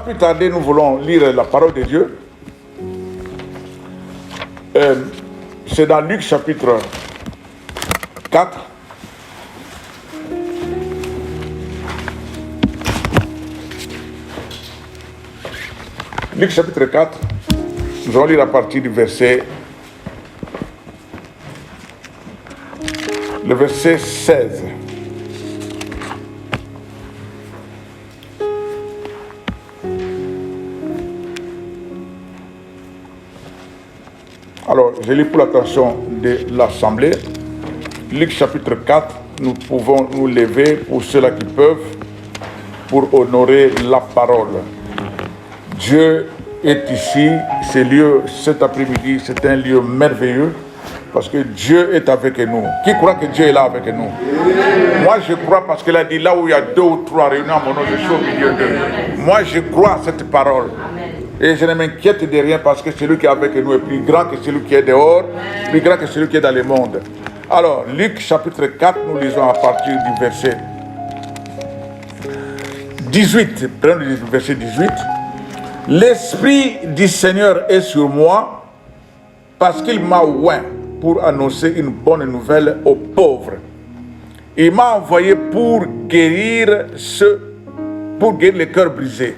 plus tarder, nous voulons lire la parole de Dieu. C'est dans Luc chapitre 4. Luc chapitre 4, nous allons lire à partir du verset 16. Alors, je lis pour l'attention de l'Assemblée. Luc chapitre 4, nous pouvons nous lever pour ceux-là qui peuvent, pour honorer la parole. Dieu est ici, ce lieu, cet après-midi, c'est un lieu merveilleux, parce que Dieu est avec nous. Qui croit que Dieu est là avec nous? Moi, je crois parce qu'il a dit, là où il y a 2 ou 3 réunis en mon nom, je suis au milieu d'eux. Moi, je crois à cette parole. Et je ne m'inquiète de rien parce que celui qui est avec nous est plus grand que celui qui est dehors, plus grand que celui qui est dans le monde. Alors, Luc chapitre 4, nous lisons à partir du verset 18. Prenons le verset 18. L'Esprit du Seigneur est sur moi parce qu'il m'a oint pour annoncer une bonne nouvelle aux pauvres. Il m'a envoyé pour guérir les cœurs brisés,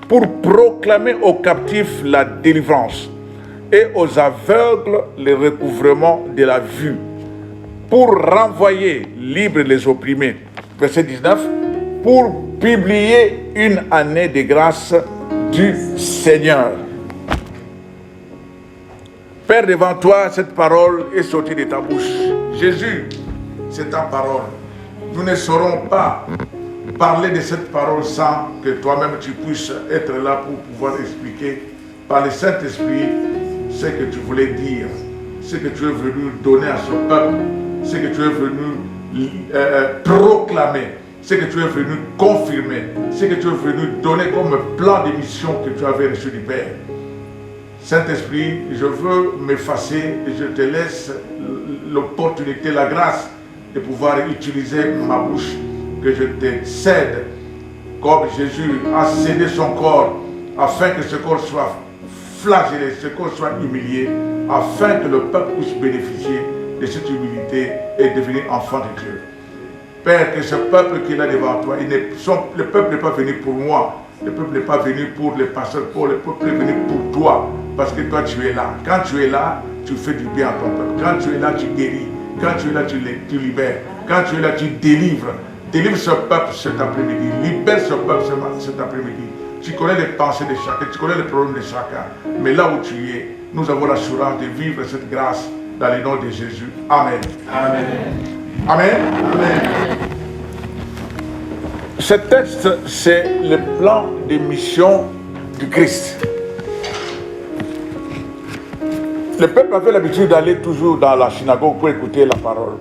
pour proclamer aux captifs la délivrance et aux aveugles le recouvrement de la vue, pour renvoyer libres les opprimés. Verset 19, pour publier une année de grâce du Seigneur. Père, devant toi, cette parole est sortie de ta bouche. Jésus, c'est ta parole. Nous ne saurons pas parler de cette parole sans que toi-même tu puisses être là pour pouvoir expliquer par le Saint-Esprit ce que tu voulais dire, ce que tu es venu donner à ce peuple, ce que tu es venu proclamer, ce que tu es venu confirmer, ce que tu es venu donner comme plan de mission que tu avais reçu du Père. Saint-Esprit, je veux m'effacer et je te laisse l'opportunité, la grâce de pouvoir utiliser ma bouche, que je te cède comme Jésus a cédé son corps afin que ce corps soit flagellé, ce corps soit humilié, afin que le peuple puisse bénéficier de cette humilité et devenir enfant de Dieu. Père, que ce peuple qui est là devant toi, le peuple n'est pas venu pour moi, le peuple n'est pas venu pour les pasteurs, le peuple est venu pour toi, parce que toi tu es là. Quand tu es là, tu fais du bien à ton peuple. Quand tu es là, tu guéris. Quand tu es là, tu libères. Quand tu es là, tu délivres. Délivre ce peuple cet après-midi. Libère ce peuple cet après-midi. Tu connais les pensées de chacun, tu connais les problèmes de chacun. Mais là où tu es, nous avons l'assurance de vivre cette grâce dans le nom de Jésus. Amen. Amen. Amen. Amen. Ce texte, c'est le plan de mission du Christ. Le peuple avait l'habitude d'aller toujours dans la synagogue pour écouter la parole.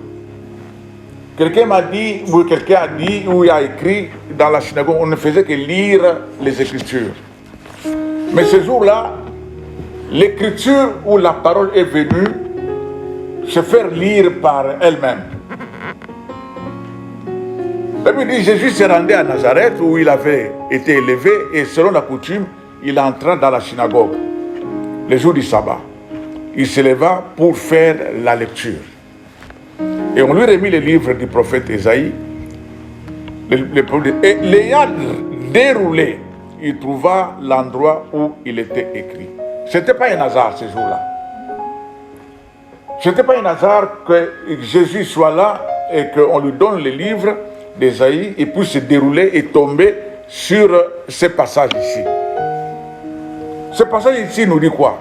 Quelqu'un m'a dit, ou quelqu'un a dit, ou il a écrit, dans la synagogue, on ne faisait que lire les Écritures. Mais ce jour-là, l'Écriture où la parole est venue se faire lire par elle-même. Et puis dit, Jésus s'est rendu à Nazareth où il avait été élevé et selon la coutume, il entra dans la synagogue le jour du sabbat. Il se leva pour faire la lecture. Et on lui remit le livre du prophète Ésaïe. Et l'ayant déroulé, il trouva l'endroit où il était écrit. Ce n'était pas un hasard ce jour-là. Ce n'était pas un hasard que Jésus soit là et qu'on lui donne le livre d'Ésaïe et puisse se dérouler et tomber sur ce passage ici. Ce passage ici nous dit quoi?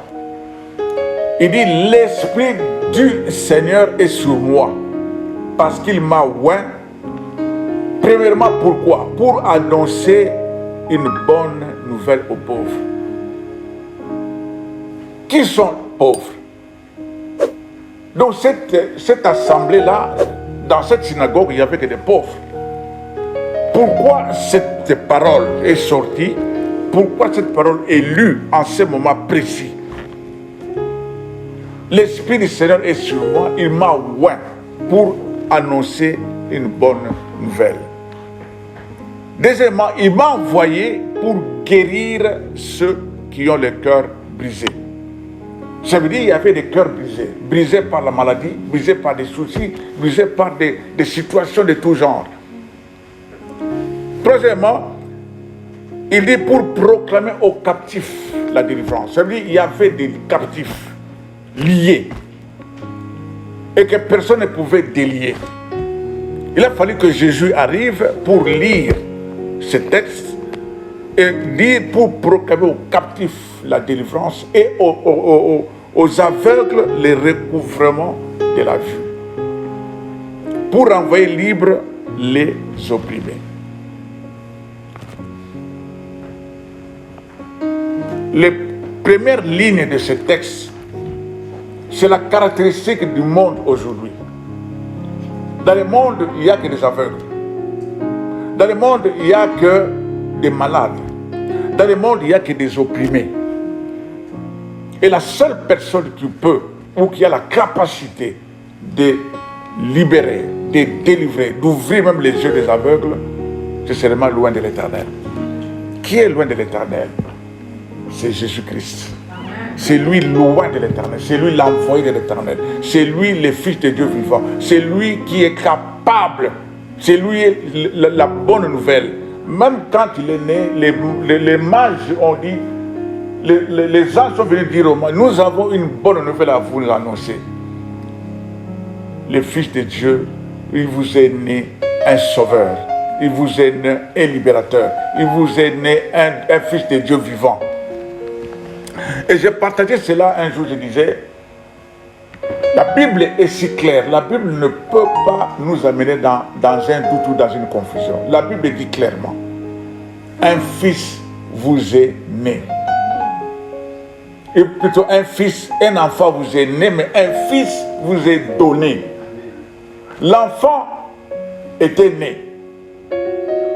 Il dit, l'Esprit du Seigneur est sur moi, parce qu'il m'a oint. Premièrement, pourquoi? Pour annoncer une bonne nouvelle aux pauvres. Qui sont pauvres? Donc cette assemblée-là, dans cette synagogue, il n'y avait que des pauvres. Pourquoi cette parole est sortie? Pourquoi cette parole est lue en ce moment précis? L'Esprit du Seigneur est sur moi, il m'a oint pour annoncer une bonne nouvelle. Deuxièmement, il m'a envoyé pour guérir ceux qui ont le cœur brisé. Ça veut dire qu'il y avait des cœurs brisés. Brisés par la maladie, brisés par des soucis, brisés par des situations de tout genre. Troisièmement, il dit pour proclamer aux captifs la délivrance. Ça veut dire qu'il y avait des captifs liés et que personne ne pouvait délier. Il a fallu que Jésus arrive pour lire ce texte et dire pour proclamer aux captifs la délivrance et aux aveugles le recouvrement de la vue. Pour renvoyer libres les opprimés. Les premières lignes de ce texte, c'est la caractéristique du monde aujourd'hui. Dans le monde, il n'y a que des aveugles. Dans le monde, il n'y a que des malades. Dans le monde, il n'y a que des opprimés. Et la seule personne qui peut, ou qui a la capacité de libérer, de délivrer, d'ouvrir même les yeux des aveugles, c'est seulement loin de l'Éternel. Qui est loin de l'Éternel? C'est Jésus-Christ. C'est lui loin de l'Éternel. C'est lui l'envoyé de l'Éternel. C'est lui le Fils de Dieu vivant. C'est lui qui est capable. C'est lui la bonne nouvelle. Même quand il est né, les mages ont dit, les anges sont venus dire aux mages, nous avons une bonne nouvelle à vous annoncer. Le Fils de Dieu, il vous est né un sauveur. Il vous est né un libérateur. Il vous est né un Fils de Dieu vivant. Et j'ai partagé cela un jour, je disais, la Bible est si claire, la Bible ne peut pas nous amener dans un doute ou dans une confusion. La Bible dit clairement, un fils vous est né. Et plutôt un fils, un enfant vous est né, mais un fils vous est donné. L'enfant était né,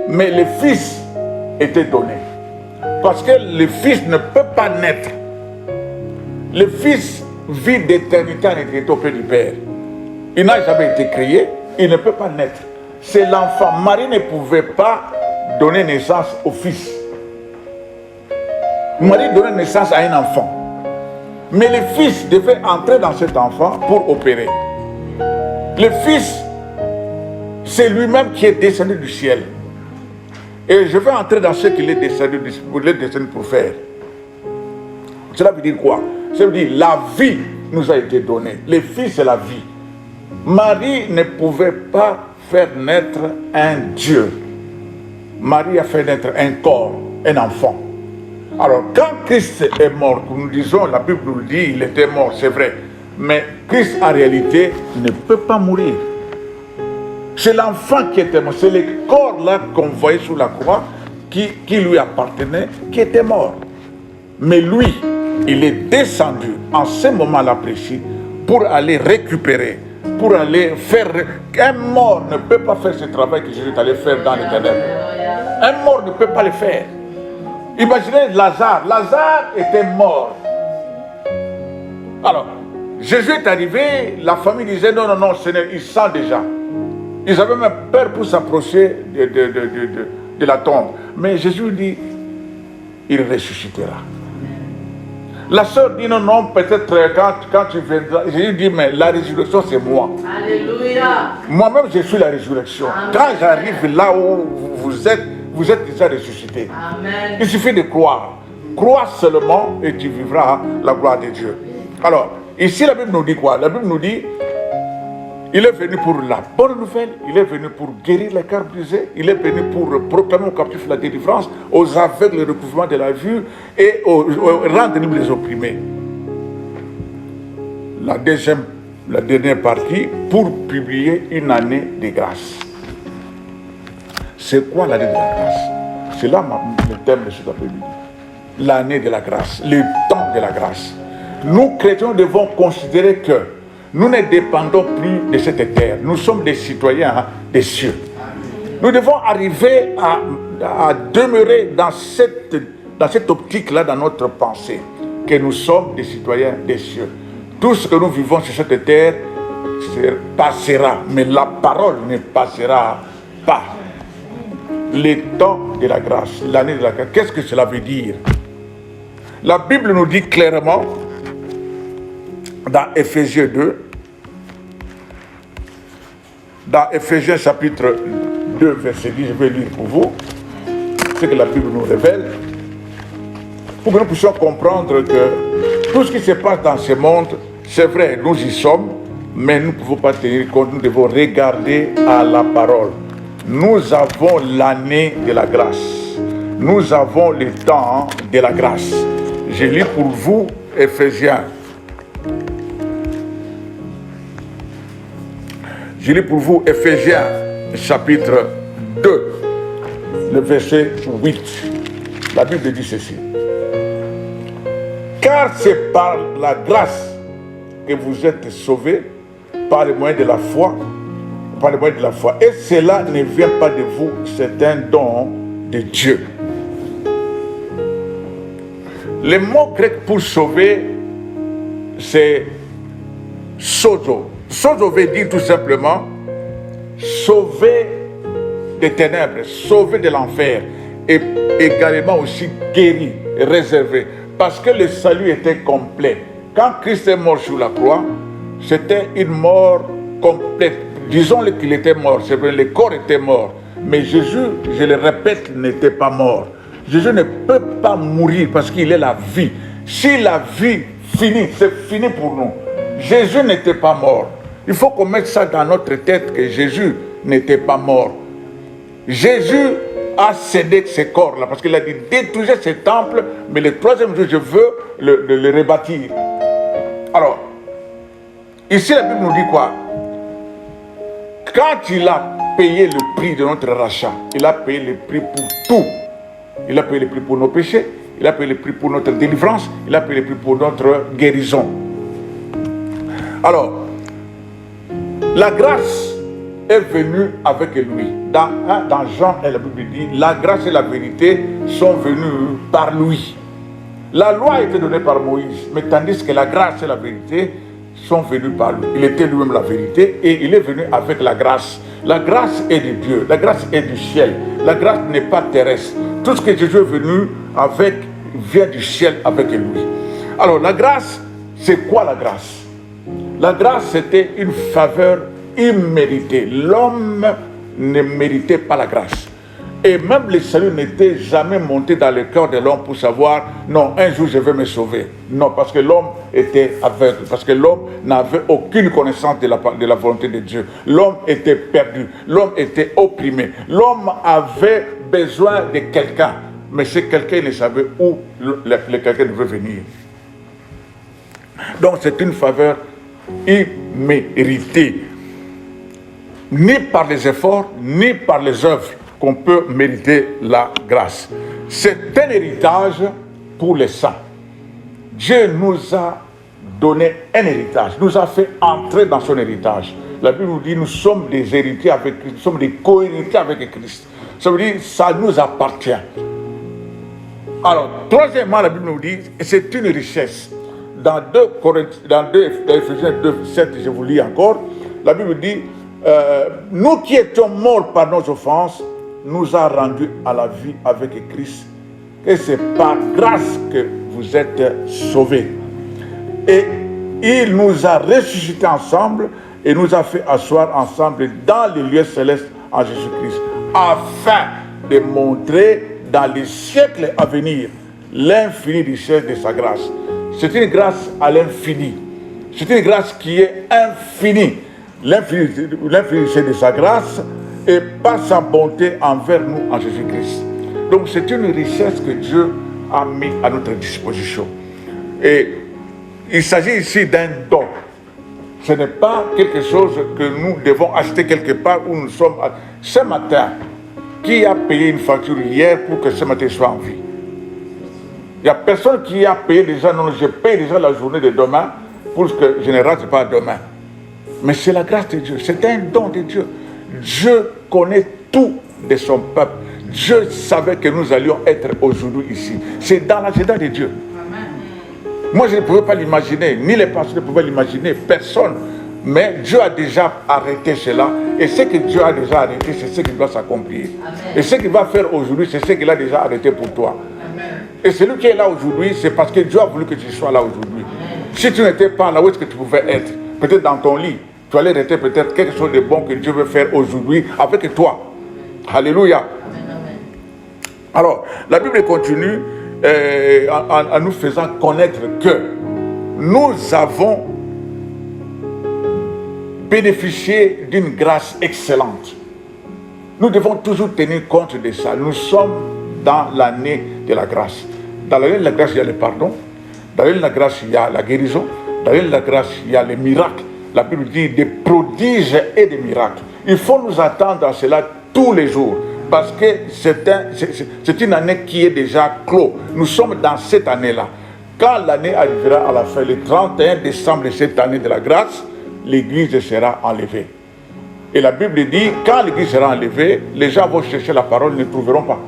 mais le fils était donné. Parce que le fils ne peut pas naître. Le fils vit d'éternité en éternité auprès du Père. Il n'a jamais été créé, il ne peut pas naître. C'est l'enfant. Marie ne pouvait pas donner naissance au fils. Marie donnait naissance à un enfant. Mais le fils devait entrer dans cet enfant pour opérer. Le fils, c'est lui-même qui est descendu du ciel. Et je vais entrer dans ce qu'il est descendu pour faire. Cela veut dire quoi? Ça veut dire la vie nous a été donnée. Le Fils, c'est la vie. Marie ne pouvait pas faire naître un Dieu. Marie a fait naître un corps, un enfant. Alors, quand Christ est mort, nous disons, la Bible nous dit, il était mort, c'est vrai. Mais Christ, en réalité, ne peut pas mourir. C'est l'enfant qui était mort. C'est le corps-là qu'on voyait sous la croix, qui lui appartenait, qui était mort. Mais lui, il est descendu en ce moment-là précis pour aller récupérer, pour aller faire... Un mort ne peut pas faire ce travail que Jésus est allé faire dans l'éternel. Un mort ne peut pas le faire. Imaginez Lazare. Lazare était mort. Alors, Jésus est arrivé, la famille disait non, non, non, Seigneur, il sent déjà. Ils avaient même peur pour s'approcher de la tombe. Mais Jésus dit, il ressuscitera. La sœur dit non, non, peut-être quand tu viendras. Jésus dit, mais la résurrection, c'est moi. Alléluia. Moi-même, je suis la résurrection. Amen. Quand j'arrive là où vous êtes déjà ressuscité. Amen. Il suffit de croire. Crois seulement et tu vivras la gloire de Dieu. Alors, ici, la Bible nous dit quoi? La Bible nous dit, il est venu pour la bonne nouvelle, il est venu pour guérir les cœurs brisés, il est venu pour proclamer aux captifs la délivrance, aux aveugles le recouvrement de la vue et rendre libres les opprimés. La dernière partie, pour publier une année de grâce. C'est quoi l'année de la grâce? C'est là le thème de cet après-midi. L'année de la grâce, le temps de la grâce. Nous, chrétiens, devons considérer que nous ne dépendons plus de cette terre. Nous sommes des citoyens des cieux. Nous devons arriver à demeurer dans cette optique-là, dans notre pensée, que nous sommes des citoyens des cieux. Tout ce que nous vivons sur cette terre passera, mais la parole ne passera pas. les temps de la grâce, l'année de la grâce. Qu'est-ce que cela veut dire? La Bible nous dit clairement, dans Éphésiens 2, dans Éphésiens chapitre 2, verset 10, je vais lire pour vous, ce que la Bible nous révèle, pour que nous puissions comprendre que tout ce qui se passe dans ce monde, c'est vrai, nous y sommes, mais nous ne pouvons pas tenir compte, nous devons regarder à la parole. Nous avons l'année de la grâce. Nous avons le temps de la grâce. Je lis pour vous Éphésiens. Je lis pour vous Éphésiens chapitre 2, le verset 8. La Bible dit ceci. Car c'est par la grâce que vous êtes sauvés, par le moyen de la foi, par le moyen de la foi. Et cela ne vient pas de vous, c'est un don de Dieu. Le mot grec pour sauver, c'est sozo. Sozo veut dire tout simplement sauver des ténèbres, sauver de l'enfer, et également aussi guéri, réservé. Parce que le salut était complet. Quand Christ est mort sur la croix, c'était une mort complète. Disons qu'il était mort, c'est vrai, le corps était mort. Mais Jésus, je le répète, n'était pas mort. Jésus ne peut pas mourir parce qu'il est la vie. Si la vie finit, c'est fini pour nous. Jésus n'était pas mort. Il faut qu'on mette ça dans notre tête que Jésus n'était pas mort. Jésus a cédé ce corps-là parce qu'il a dit détruisez ce temple, mais le troisième jour, je veux le rebâtir. Alors, ici la Bible nous dit quoi? Quand il a payé le prix de notre rachat, il a payé le prix pour tout. Il a payé le prix pour nos péchés, il a payé le prix pour notre délivrance, il a payé le prix pour notre guérison. Alors, la grâce est venue avec lui. Dans Jean, la Bible dit, la grâce et la vérité sont venues par lui. La loi a été donnée par Moïse, mais tandis que la grâce et la vérité sont venues par lui. Il était lui-même la vérité et il est venu avec la grâce. La grâce est de Dieu, la grâce est du ciel. La grâce n'est pas terrestre. Tout ce que Jésus est venu avec vient du ciel avec lui. Alors la grâce, c'est quoi la grâce? La grâce, c'était une faveur imméritée. L'homme ne méritait pas la grâce. Et même le salut n'était jamais monté dans le cœur de l'homme pour savoir, non, un jour je vais me sauver. Non, parce que l'homme était aveugle, parce que l'homme n'avait aucune connaissance de la volonté de Dieu. L'homme était perdu, l'homme était opprimé. L'homme avait besoin de quelqu'un, mais ce quelqu'un ne savait où le quelqu'un devait venir. Donc c'est une faveur imméritée. Ni par les efforts, ni par les œuvres qu'on peut mériter la grâce. C'est un héritage pour les saints. Dieu nous a donné un héritage, nous a fait entrer dans son héritage. La Bible nous dit nous sommes des héritiers avec Christ, nous sommes des co-héritiers avec Christ. Ça veut dire ça nous appartient. Alors, troisièmement, la Bible nous dit c'est une richesse. Dans 2 Éphésiens 2, 7, je vous lis encore, la Bible dit nous qui étions morts par nos offenses, nous a rendus à la vie avec Christ. Et c'est par grâce que vous êtes sauvés. Et il nous a ressuscités ensemble et nous a fait asseoir ensemble dans les lieux célestes en Jésus-Christ, afin de montrer dans les siècles à venir l'infini richesse de sa grâce. C'est une grâce à l'infini. C'est une grâce qui est infinie. L'infini richesse de sa grâce et par sa bonté envers nous en Jésus-Christ. Donc c'est une richesse que Dieu a mis à notre disposition. Et il s'agit ici d'un don. Ce n'est pas quelque chose que nous devons acheter quelque part où nous sommes. Ce matin, qui a payé une facture hier pour que ce matin soit en vie? Il n'y a personne qui a payé déjà. Non, je paye déjà la journée de demain pour que je ne rate pas demain. Mais c'est la grâce de Dieu, c'est un don de Dieu. Dieu connaît tout de son peuple. Dieu savait que nous allions être aujourd'hui ici. C'est dans l'agenda de Dieu. Amen. Moi, je ne pouvais pas l'imaginer, ni les pasteurs ne pouvaient l'imaginer, personne. Mais Dieu a déjà arrêté cela Et ce que Dieu a déjà arrêté, c'est ce qui doit s'accomplir. Et ce qu'il va faire aujourd'hui, c'est ce qu'il a déjà arrêté pour toi. Et celui qui est là aujourd'hui, c'est parce que Dieu a voulu que tu sois là aujourd'hui. Si tu n'étais pas là, où est-ce que tu pouvais être? Peut-être dans ton lit. Tu allais arrêter peut-être quelque chose de bon que Dieu veut faire aujourd'hui avec toi. Alléluia. Alors, la Bible continue en nous faisant connaître que nous avons bénéficié d'une grâce excellente. Nous devons toujours tenir compte de ça. Nous sommes dans l'année de la grâce. Dans l'année de la grâce, il y a le pardon. Dans l'année de la grâce, il y a la guérison. Dans l'année de la grâce, il y a les miracles. La Bible dit des prodiges et des miracles. Il faut nous attendre à cela tous les jours. Parce que c'est une année qui est déjà clos. Nous sommes dans cette année-là. Quand l'année arrivera à la fin, le 31 décembre de cette année de la grâce, l'Église sera enlevée. Et la Bible dit, quand l'Église sera enlevée, les gens vont chercher la parole, ils ne trouveront pas.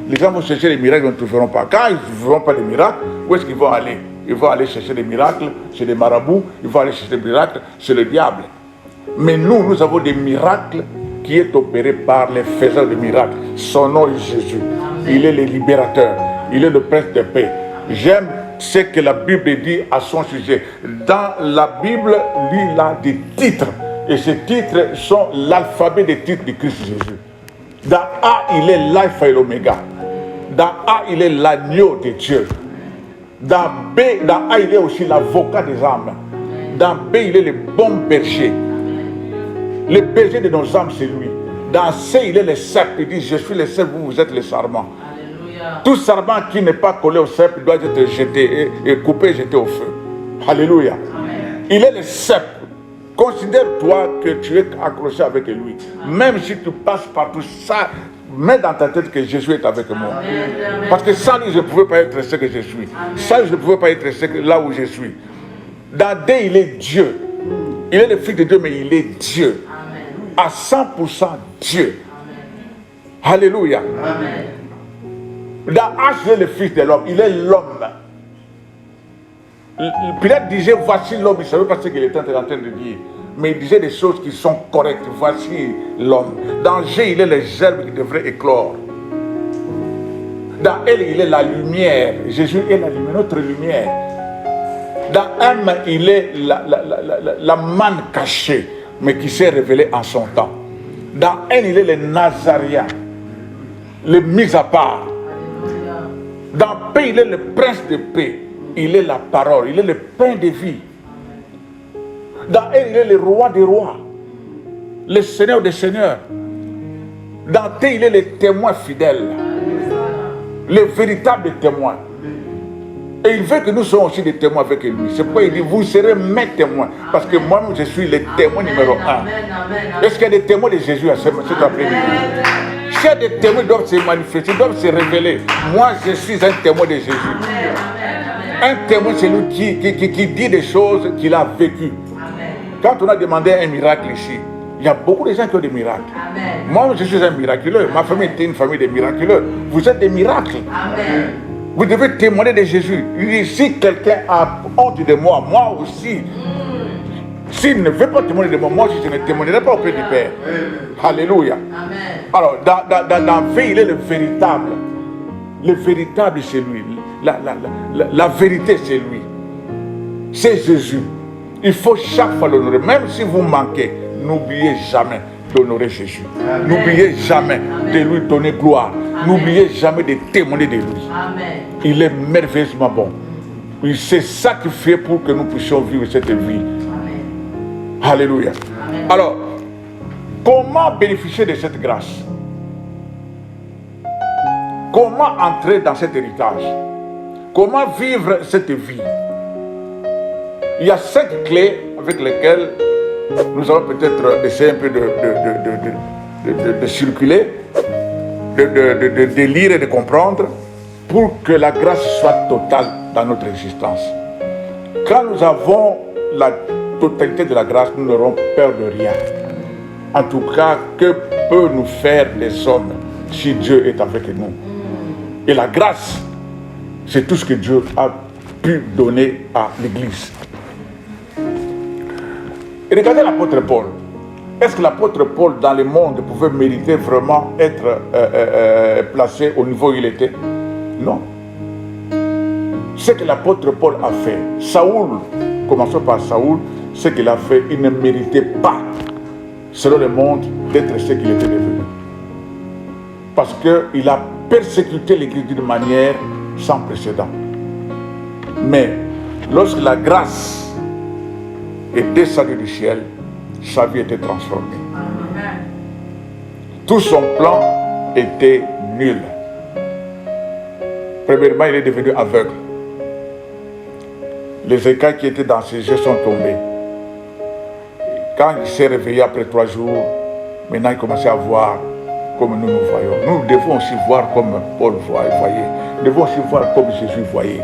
Les gens vont chercher les miracles, ils ne trouveront pas. Quand ils ne trouveront pas de miracles, où est-ce qu'ils vont aller? Ils vont aller chercher des miracles chez les marabouts, ils vont aller chercher des miracles chez le diable. Mais nous avons des miracles qui est opéré par les faiseurs de miracles. Son nom est Jésus. Il est le libérateur. Il est le prince de paix. J'aime ce que la Bible dit à son sujet. Dans la Bible, lui, il a des titres. Et ces titres sont l'alphabet des titres de Christ Jésus. Dans A, il est l'alpha et l'oméga. Dans A, il est l'agneau de Dieu. Dans A, il est aussi l'avocat des âmes. Dans B, il est le bon berger. Le berger de nos âmes, c'est lui. Dans C, il est le cep. Il dit, je suis le cep, vous êtes le sarment. Alléluia. Tout sarment qui n'est pas collé au cep doit être jeté et coupé et jeté au feu. Alléluia. Amen. Il est le cep. Considère-toi que tu es accroché avec lui. Amen. Même si tu passes par tout ça, mets dans ta tête que Jésus est avec moi. Amen. Parce que sans lui, je ne pouvais pas être ce que je suis. Amen. Sans lui, je ne pouvais pas être là où je suis. Dans D, il est Dieu. Il est le Fils de Dieu, mais il est Dieu. Amen. À 100% Dieu. Amen. Alléluia. Amen. Dans H, il est le Fils de l'homme. Il est l'homme. Pilate disait, voici l'homme. Il ne savait pas ce qu'il était en train de dire. Mais il disait des choses qui sont correctes. Voici l'homme. Dans G, il est les gerbes qui devraient éclore. Dans L, il est la lumière. Jésus est la lumière, notre lumière. Dans M, il est la manne cachée, mais qui s'est révélée en son temps. Dans N, il est le Nazaréen, le mis à part. Dans P, il est le prince de paix. Il est la parole, il est le pain de vie. Dans N, il est le roi des rois, le seigneur des seigneurs. Dans T, il est le témoin fidèle, le véritable témoin. Et il veut que nous soyons aussi des témoins avec lui. C'est pourquoi il dit, vous serez mes témoins. Parce que moi-même, je suis le témoin numéro 1. Est-ce qu'il y a des témoins de Jésus à cet après-midi? S'il y a des témoins, ils doivent se manifester, ils doivent se révéler. Moi, je suis un témoin de Jésus. Un témoin, c'est lui qui dit des choses qu'il a vécues. Quand on a demandé un miracle ici, il y a beaucoup de gens qui ont des miracles. Moi, je suis un miraculeux. Ma famille était une famille de miraculeux. Vous êtes des miracles. Amen. Vous devez témoigner de Jésus. Il dit, si quelqu'un a honte de moi, moi aussi. S'il ne veut pas témoigner de moi, moi aussi je ne témoignerai pas auprès du Père. Alléluia. Amen. Alors, dans V, il est le véritable. Le véritable, c'est lui. La vérité, c'est lui. C'est Jésus. Il faut chaque fois l'honorer. Même si vous manquez, n'oubliez jamais d'honorer Jésus. N'oubliez jamais de lui donner gloire. N'oubliez jamais de témoigner de lui. Amen. Il est merveilleusement bon. Il s'est sacrifié pour que nous puissions vivre cette vie. Amen. Alléluia. Amen. Alors, comment bénéficier de cette grâce? Comment entrer dans cet héritage? Comment vivre cette vie? Il y a 5 clés avec lesquelles nous allons peut-être essayer un peu de circuler, de lire et de comprendre pour que la grâce soit totale dans notre existence. Quand nous avons la totalité de la grâce, nous n'aurons peur de rien. En tout cas, que peut nous faire les hommes si Dieu est avec nous? Et la grâce, c'est tout ce que Dieu a pu donner à l'Église. Et regardez l'apôtre Paul. Est-ce que l'apôtre Paul dans le monde pouvait mériter vraiment être placé au niveau où il était? Non. Ce que l'apôtre Paul a fait, Saoul, commençons par Saoul, ce qu'il a fait, il ne méritait pas, selon le monde, d'être ce qu'il était devenu. Parce qu'il a persécuté l'Église d'une manière sans précédent. Mais lorsque la grâce est descendue du ciel, sa vie était transformée. Amen. Tout son plan était nul. Premièrement, il est devenu aveugle. Les écailles qui étaient dans ses yeux sont tombées. Quand il s'est réveillé après 3 jours, maintenant il commençait à voir comme nous voyons. Nous devons aussi voir comme Paul voyait. Nous devons aussi voir comme Jésus voyait.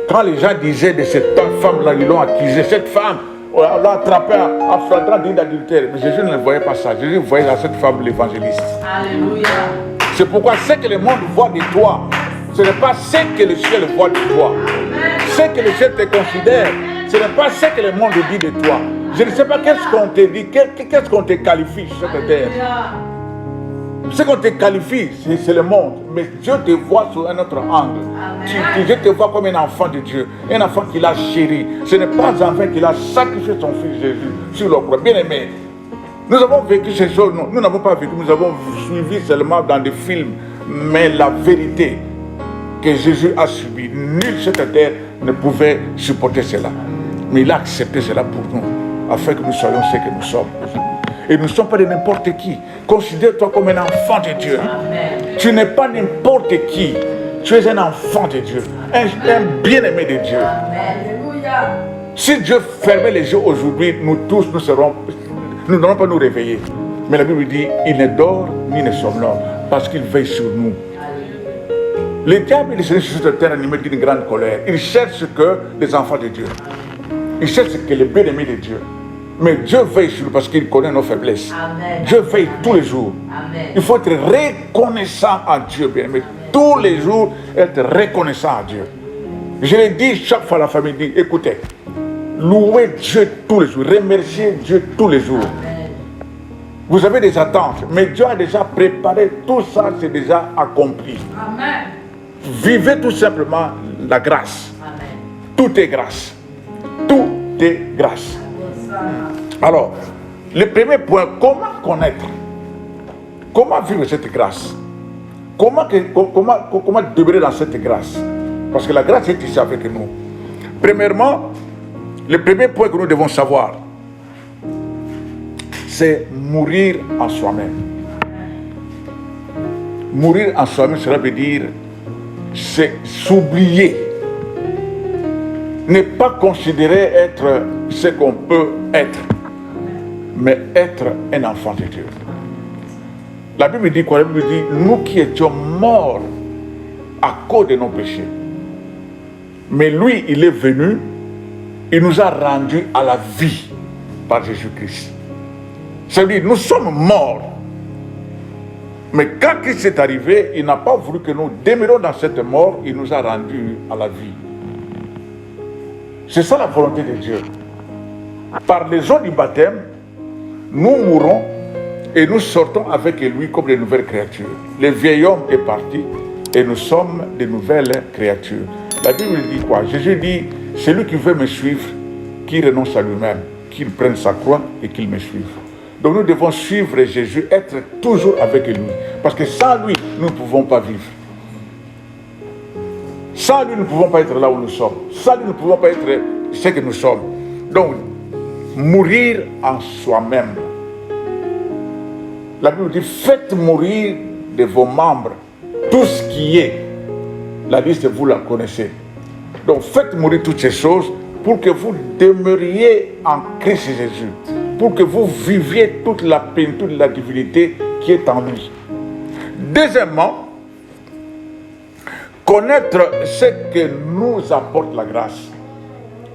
Quand les gens disaient de cette femme-là, ils l'ont accusée, cette femme, on l'a attrapée en flagrant délit d'adultère. Mais Jésus ne voyait pas ça. Jésus voyait dans cette femme l'évangéliste. Alléluia. C'est pourquoi ce que le monde voit de toi, ce n'est pas ce que le ciel voit de toi. Ce que le ciel te considère, ce n'est pas ce que le monde dit de toi. Je ne sais pas qu'est-ce qu'on te dit, qu'est-ce qu'on te qualifie sur cette terre. Ce qu'on te qualifie, c'est le monde. Mais Dieu te voit sous un autre angle. Dieu te voit comme un enfant de Dieu. Un enfant qu'il a chéri. Ce n'est pas en vain qu'il a sacrifié son fils Jésus sur le croix. Bien aimé, nous avons vécu ces choses. Nous n'avons pas vécu. Nous avons suivi seulement dans des films. Mais la vérité que Jésus a subie, nul sur cette terre ne pouvait supporter cela. Mais il a accepté cela pour nous, afin que nous soyons ce que nous sommes. Et nous ne sommes pas de n'importe qui. Considère-toi comme un enfant de Dieu. Amen. Tu n'es pas n'importe qui. Tu es un enfant de Dieu. Un bien-aimé de Dieu. Amen. Si Dieu fermait les yeux aujourd'hui, nous tous, nous n'allons pas nous réveiller. Mais la Bible dit, il ne dort ni ne somnole, parce qu'il veille sur nous. Le diable est sur cette terre animé d'une grande colère. Il cherche que les enfants de Dieu. Il cherche que les bien-aimés de Dieu. Mais Dieu veille sur nous parce qu'il connaît nos faiblesses. Amen. Dieu veille tous les jours. Amen. Il faut être reconnaissant à Dieu, bien-aimé. Tous les jours, être reconnaissant à Dieu. Je l'ai dit chaque fois à la famille, dit, écoutez, louez Dieu tous les jours, remerciez Dieu tous les jours. Amen. Vous avez des attentes, mais Dieu a déjà préparé, tout ça c'est déjà accompli. Amen. Vivez tout simplement la grâce. Amen. Tout est grâce. Tout est grâce. Alors, le premier point, comment connaître? Comment vivre cette grâce? Comment demeurer dans cette grâce? Parce que la grâce est ici avec nous. Premièrement, le premier point que nous devons savoir, c'est mourir en soi-même. Mourir en soi-même, cela veut dire c'est s'oublier. Ne pas considérer être ce qu'on peut être, mais être un enfant de Dieu. La Bible dit quoi? La Bible dit, nous qui étions morts à cause de nos péchés. Mais lui, il est venu, il nous a rendus à la vie par Jésus-Christ. C'est-à-dire, nous sommes morts. Mais quand Christ est arrivé, il n'a pas voulu que nous demeurions dans cette mort, il nous a rendus à la vie. C'est ça la volonté de Dieu. Par les eaux du baptême, nous mourons et nous sortons avec lui comme de nouvelles créatures. Le vieil homme est parti et nous sommes de nouvelles créatures. La Bible dit quoi? Jésus dit, celui qui veut me suivre, qu'il renonce à lui-même, qu'il prenne sa croix et qu'il me suive. Donc nous devons suivre Jésus, être toujours avec lui. Parce que sans lui, nous ne pouvons pas vivre. Sans lui, nous ne pouvons pas être là où nous sommes. Sans lui, nous ne pouvons pas être ce que nous sommes. Donc, mourir en soi-même. La Bible dit, faites mourir de vos membres tout ce qui est. La liste, vous la connaissez. Donc, faites mourir toutes ces choses pour que vous demeuriez en Christ Jésus. Pour que vous viviez toute la peine, toute la divinité qui est en lui. Deuxièmement, connaître ce que nous apporte la grâce.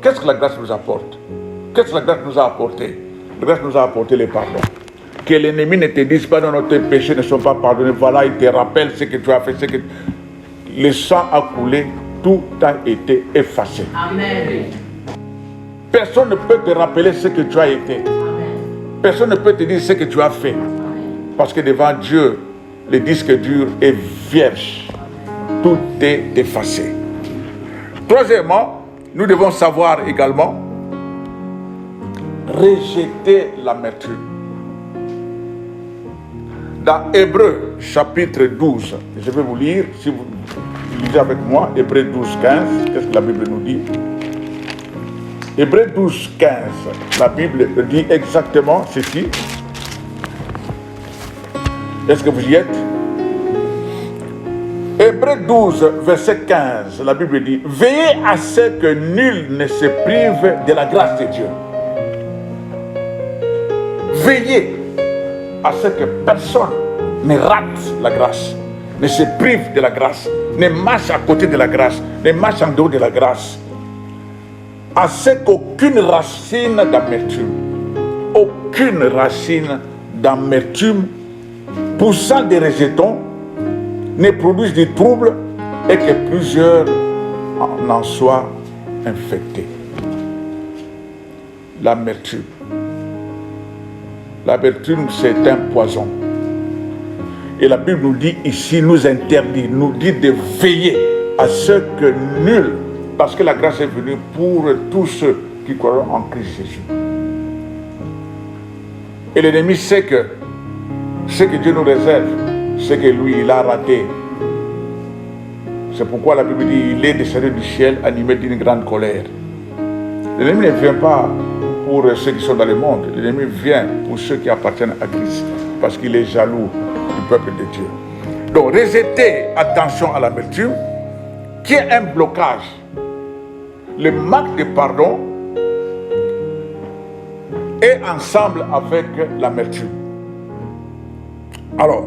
Qu'est-ce que la grâce nous apporte? Qu'est-ce que la grâce nous a apporté? La grâce nous a apporté le pardon. Que l'ennemi ne te dise pas non, tes péchés ne sont pas pardonnés. Voilà, il te rappelle ce que tu as fait. Ce que... Le sang a coulé, tout a été effacé. Amen. Personne ne peut te rappeler ce que tu as été. Amen. Personne ne peut te dire ce que tu as fait. Parce que devant Dieu, le disque dur est vierge. Tout est effacé. Troisièmement, nous devons savoir également rejeter l'amertume. Dans Hébreux chapitre 12, je vais vous lire, si vous lisez avec moi, Hébreux 12, 15, qu'est-ce que la Bible nous dit? Hébreux 12, 15, la Bible dit exactement ceci. Est-ce que vous y êtes? Hébreux 12, verset 15, la Bible dit « Veillez à ce que nul ne se prive de la grâce de Dieu. » Veillez à ce que personne ne rate la grâce, ne se prive de la grâce, ne marche à côté de la grâce, ne marche en dehors de la grâce. À ce qu'aucune racine d'amertume, poussant des rejetons, ne produise du trouble et que plusieurs en soient infectés. L'amertume. L'amertume, c'est un poison. Et la Bible nous dit ici, nous interdit, nous dit de veiller à ce que nul, parce que la grâce est venue pour tous ceux qui croient en Christ Jésus. Et l'ennemi sait que ce que Dieu nous réserve, c'est que lui, il a raté. C'est pourquoi la Bible dit, il est descendu du ciel animé d'une grande colère. L'ennemi ne vient pas pour ceux qui sont dans le monde. L'ennemi vient pour ceux qui appartiennent à Christ, parce qu'il est jaloux du peuple de Dieu. Donc, rejeter, attention à l'amertume, qui est un blocage. Le manque de pardon est ensemble avec l'amertume. Alors,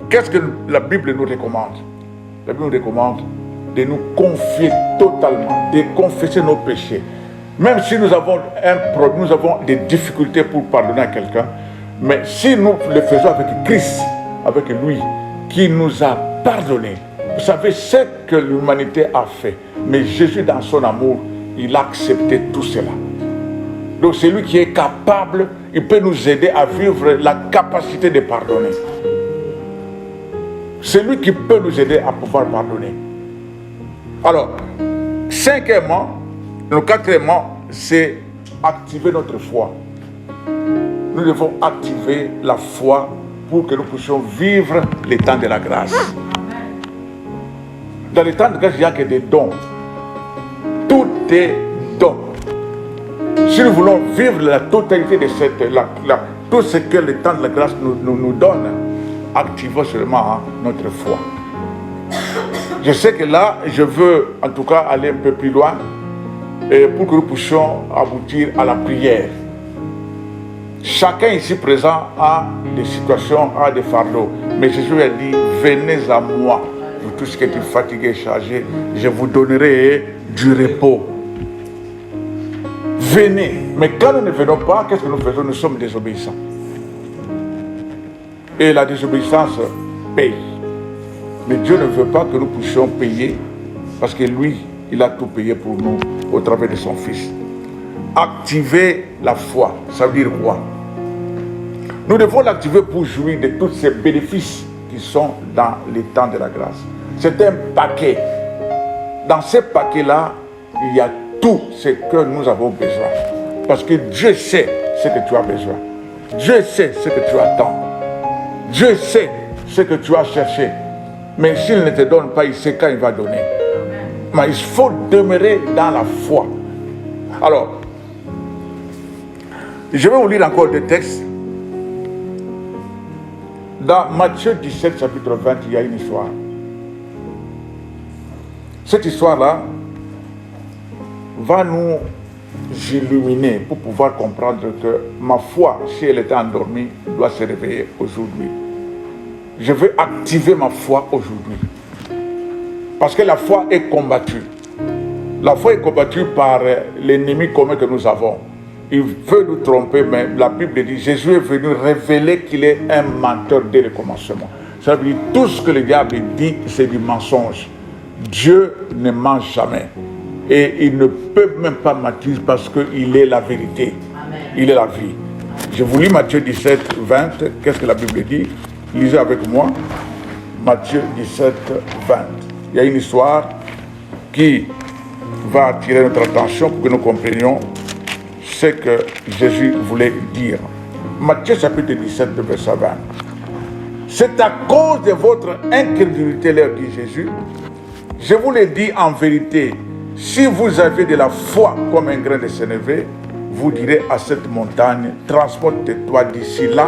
qu'est-ce que la Bible nous recommande? La Bible nous recommande de nous confier totalement, de confesser nos péchés. Même si nous avons un problème, nous avons des difficultés pour pardonner à quelqu'un, mais si nous le faisons avec Christ, avec lui, qui nous a pardonné, vous savez ce que l'humanité a fait, mais Jésus dans son amour, il a accepté tout cela. Donc c'est lui qui est capable, il peut nous aider à vivre la capacité de pardonner. C'est lui qui peut nous aider à pouvoir pardonner. Alors, cinquièmement, le quatrièmement, c'est activer notre foi. Nous devons activer la foi pour que nous puissions vivre les temps de la grâce. Dans les temps de grâce, il n'y a que des dons. Tout est don. Si nous voulons vivre la totalité de tout ce que le temps de la grâce nous donne, activons seulement notre foi. Je sais que là, je veux en tout cas aller un peu plus loin pour que nous puissions aboutir à la prière. Chacun ici présent a des situations, a des fardeaux. Mais Jésus a dit, venez à moi, vous tous qui êtes fatigués et chargés, je vous donnerai du repos. Venez. Mais quand nous ne venons pas, qu'est-ce que nous faisons? Nous sommes désobéissants. Et la désobéissance paye. Mais Dieu ne veut pas que nous puissions payer, parce que lui, il a tout payé pour nous au travers de son Fils. Activer la foi, ça veut dire quoi? Nous devons l'activer pour jouir de tous ces bénéfices qui sont dans les temps de la grâce. C'est un paquet. Dans ce paquet-là, il y a tout ce que nous avons besoin. Parce que Dieu sait ce que tu as besoin. Dieu sait ce que tu attends. Dieu sait ce que tu as cherché. Mais s'il ne te donne pas, il sait quand il va donner. Mais il faut demeurer dans la foi. Alors, je vais vous lire encore des textes. Dans Matthieu 17, chapitre 20, il y a une histoire. Cette histoire-là va nous illuminer pour pouvoir comprendre que ma foi, si elle était endormie, doit se réveiller aujourd'hui. Je veux activer ma foi aujourd'hui. Parce que la foi est combattue. La foi est combattue par l'ennemi commun que nous avons. Il veut nous tromper, mais la Bible dit, Jésus est venu révéler qu'il est un menteur dès le commencement. Ça veut dire, tout ce que le diable dit, c'est du mensonge. Dieu ne ment jamais. Et il ne peut même pas mentir parce qu'il est la vérité. Amen. Il est la vie. Je vous lis Matthieu 17, 20. Qu'est-ce que la Bible dit? Lisez avec moi. Matthieu 17, 20. Il y a une histoire qui va attirer notre attention pour que nous comprenions ce que Jésus voulait dire. Matthieu chapitre 17, verset 20. C'est à cause de votre incrédulité, leur dit Jésus. Je vous le dis en vérité, si vous avez de la foi comme un grain de sénévé, vous direz à cette montagne, transporte-toi d'ici là,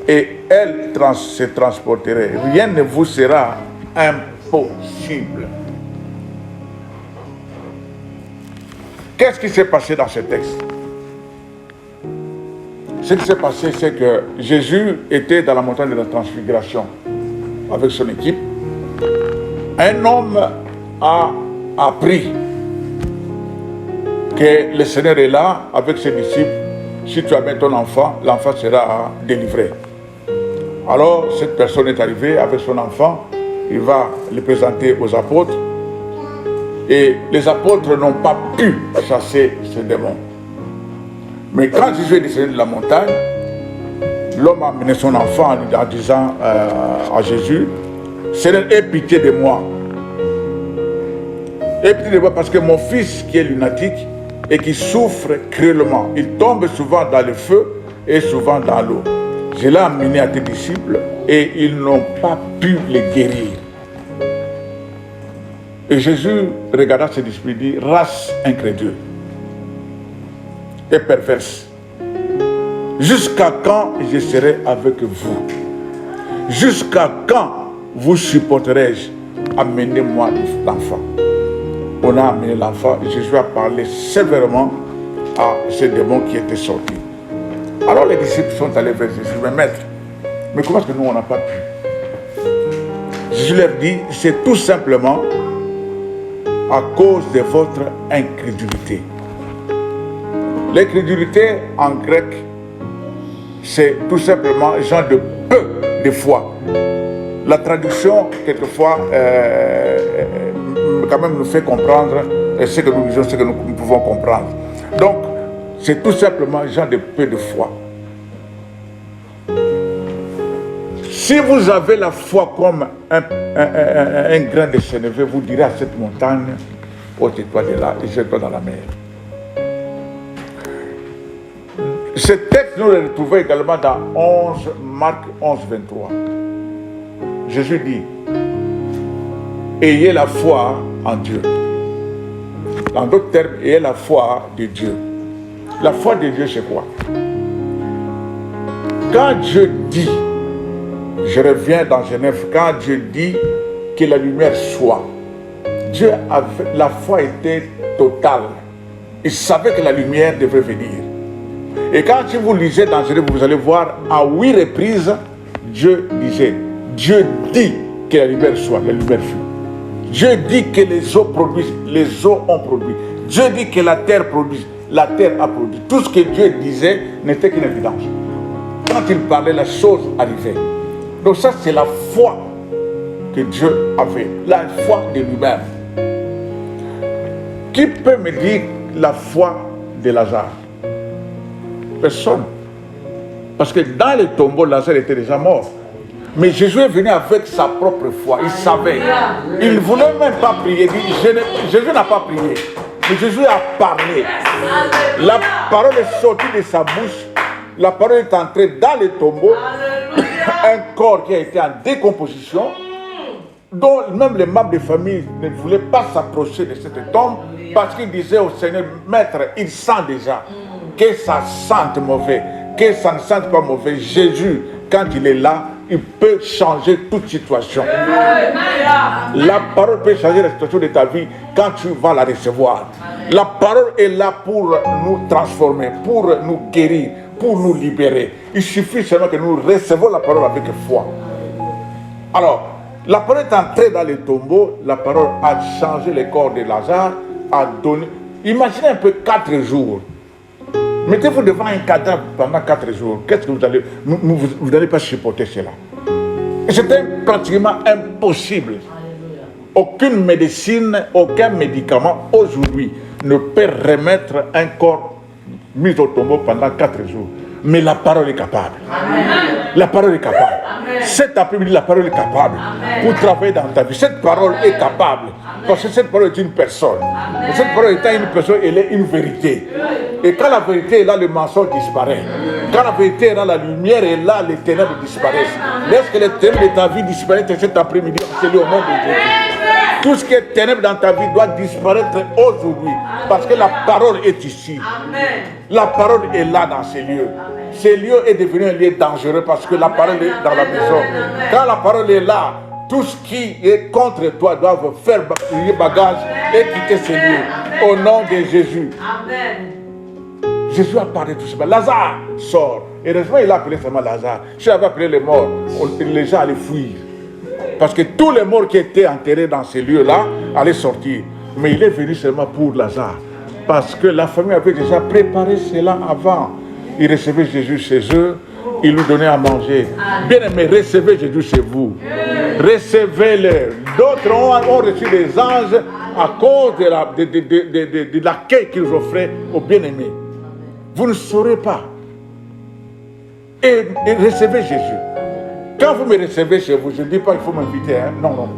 et elle se transporterait. Rien ne vous sera impossible. Qu'est-ce qui s'est passé dans ce texte? Ce qui s'est passé, c'est que Jésus était dans la montagne de la transfiguration avec son équipe. Un homme a appris que le Seigneur est là avec ses disciples. Si tu amènes ton enfant, l'enfant sera délivré. Alors cette personne est arrivée avec son enfant, il va le présenter aux apôtres. Et les apôtres n'ont pas pu chasser ce démon. Mais quand Jésus est descendu de la montagne, l'homme a amené son enfant en disant à Jésus, Seigneur, aie pitié de moi. Aie pitié de moi parce que mon fils qui est lunatique et qui souffre cruellement, il tombe souvent dans le feu et souvent dans l'eau. Je l'ai amené à tes disciples et ils n'ont pas pu le guérir. Et Jésus regarda ses disciples et dit, race incrédule et perverse, jusqu'à quand je serai avec vous? Jusqu'à quand vous supporterai-je? Amenez-moi l'enfant. On a amené l'enfant et Jésus a parlé sévèrement à ce démon qui était sorti. Alors les disciples sont allés vers Jésus, mais maître, mais comment est-ce que nous on n'a pas pu? Jésus leur dit, c'est tout simplement à cause de votre incrédulité. L'incrédulité en grec, c'est tout simplement genre de peu de foi. La traduction, quelquefois, quand même nous fait comprendre ce que nous disons, ce que nous pouvons comprendre. Donc, c'est tout simplement genre de peu de foi. Si vous avez la foi comme un grain de sénévé, vous direz à cette montagne, ôte-toi de là et jette-toi dans la mer. Ce texte, nous le retrouvons également dans Marc 11, 23. Jésus dit, ayez la foi en Dieu. En d'autres termes, ayez la foi de Dieu. La foi de Dieu, c'est quoi? Quand Dieu dit, je reviens dans Genève, quand Dieu dit que la lumière soit, Dieu avait, la foi était totale. Il savait que la lumière devait venir. Et quand vous lisez dans Genève, vous allez voir, à 8 reprises, Dieu disait, Dieu dit que la lumière soit, la lumière fut. Dieu dit que les eaux produisent, les eaux ont produit. Dieu dit que la terre produit, la terre a produit. Tout ce que Dieu disait n'était qu'une évidence. Quand il parlait, la chose arrivait. Donc ça, c'est la foi que Dieu avait, la foi de lui-même. Qui peut me dire la foi de Lazare? Personne. Parce que dans le tombeau, Lazare était déjà mort. Mais Jésus est venu avec sa propre foi. Il savait. Il ne voulait même pas prier. Jésus n'a pas prié. Mais Jésus a parlé. La parole est sortie de sa bouche. La parole est entrée dans le tombeau. Un corps qui a été en décomposition, dont même les membres de famille ne voulaient pas s'approcher de cette tombe parce qu'ils disaient au Seigneur, Maître, il sent déjà que ça sente mauvais, que ça ne sente pas mauvais. Jésus, quand il est là, il peut changer toute situation. La parole peut changer la situation de ta vie quand tu vas la recevoir. La parole est là pour nous transformer, pour nous guérir, pour nous libérer. Il suffit seulement que nous recevons la parole avec foi. Alors, la parole est entrée dans le tombeau, la parole a changé le corps de Lazare, a donné... Imaginez un peu 4 jours. Mettez-vous devant un cadavre pendant 4 jours. Qu'est-ce que vous allez... Vous n'allez pas supporter cela. Et c'était pratiquement impossible. Aucune médecine, aucun médicament aujourd'hui ne peut remettre un corps mis au tombeau pendant 4 jours. Mais la parole est capable. Amen. La parole est capable. Amen. Cet après-midi, la parole est capable. Amen. Pour travailler dans ta vie. Cette parole est capable. Parce que cette parole est une personne. Et cette parole étant une personne, elle est une vérité. Et quand la vérité est là, le mensonge disparaît. Quand la vérité est là, la lumière est là, les ténèbres disparaissent. Lorsque les ténèbres de ta vie disparaissent cet après-midi, c'est le nom de Jésus. Tout ce qui est ténèbres dans ta vie doit disparaître aujourd'hui. Parce que la parole est ici. Amen. La parole est là dans ces lieux. Ces lieux est devenu un lieu dangereux parce que la parole est dans la maison. Quand la parole est là, tout ce qui est contre toi doit faire bagage et quitter ces lieux. Au nom de Jésus. Amen. Jésus a parlé tout simplement. Lazare sort. Et heureusement, il a appelé seulement Lazare. Si il avait appelé les morts, les gens allaient fuir. Parce que tous les morts qui étaient enterrés dans ces lieux-là allaient sortir. Mais il est venu seulement pour Lazare. Parce que la famille avait déjà préparé cela avant. Ils recevaient Jésus chez eux. Ils lui donnaient à manger. Bien aimé, recevez Jésus chez vous. Recevez-le. D'autres ont reçu des anges à cause de l'accueil qu'ils offraient aux bien-aimés. Vous ne saurez pas. Et recevez Jésus. Quand vous me recevez chez vous, je ne dis pas qu'il faut m'inviter. Hein? Non, non.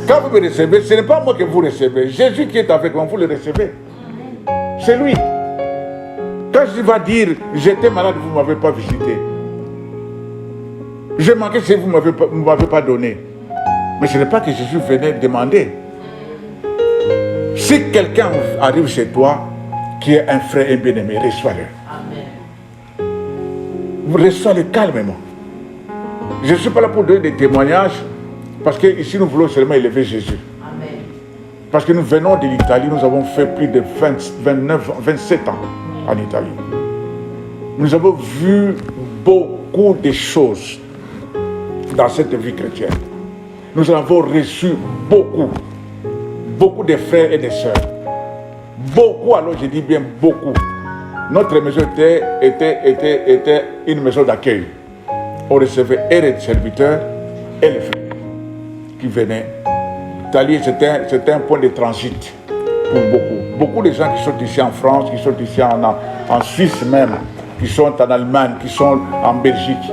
Quand vous me recevez, ce n'est pas moi que vous recevez. Jésus qui est avec moi, vous le recevez. C'est lui. Quand je vais dire, j'étais malade, vous ne m'avez pas visité. J'ai manqué si vous ne m'avez pas donné. Mais ce n'est pas que Jésus venait demander. Si quelqu'un arrive chez toi, qui est un frère et bien-aimé, reçois-le. Vous reçois-le calmement. Je ne suis pas là pour donner des témoignages, parce qu'ici nous voulons seulement élever Jésus. Amen. Parce que nous venons de l'Italie, nous avons fait plus de 27 ans en Italie. Nous avons vu beaucoup de choses dans cette vie chrétienne. Nous avons reçu beaucoup de frères et de sœurs. Beaucoup, alors je dis bien beaucoup. Notre maison était une maison d'accueil. On recevait et les serviteurs et les frères qui venaient. L'Italie, c'était un point de transit pour beaucoup. Beaucoup de gens qui sont ici en France, qui sont ici en Suisse même, qui sont en Allemagne, qui sont en Belgique,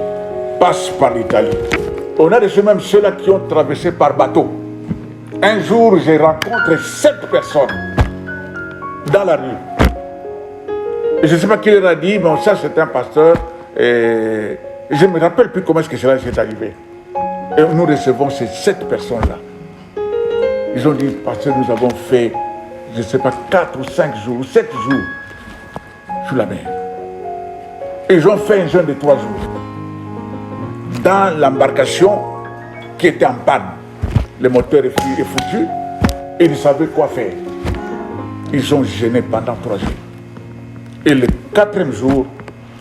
passent par l'Italie. On a reçu même ceux-là qui ont traversé par bateau. Un jour, j'ai rencontré 7 personnes dans la rue. Et je ne sais pas qui leur a dit, mais ça c'est un pasteur. Et je ne me rappelle plus comment est-ce que cela s'est arrivé. Et nous recevons ces 7 personnes-là. Ils ont dit, pasteur, nous avons fait, je ne sais pas, 4 ou 5 jours, ou 7 jours sur la mer. Et ils ont fait un jeûne de 3 jours. Dans l'embarcation qui était en panne, le moteur est foutu, et ils ne savaient quoi faire. Ils ont jeûné pendant 3 jours. Et le 4e jour,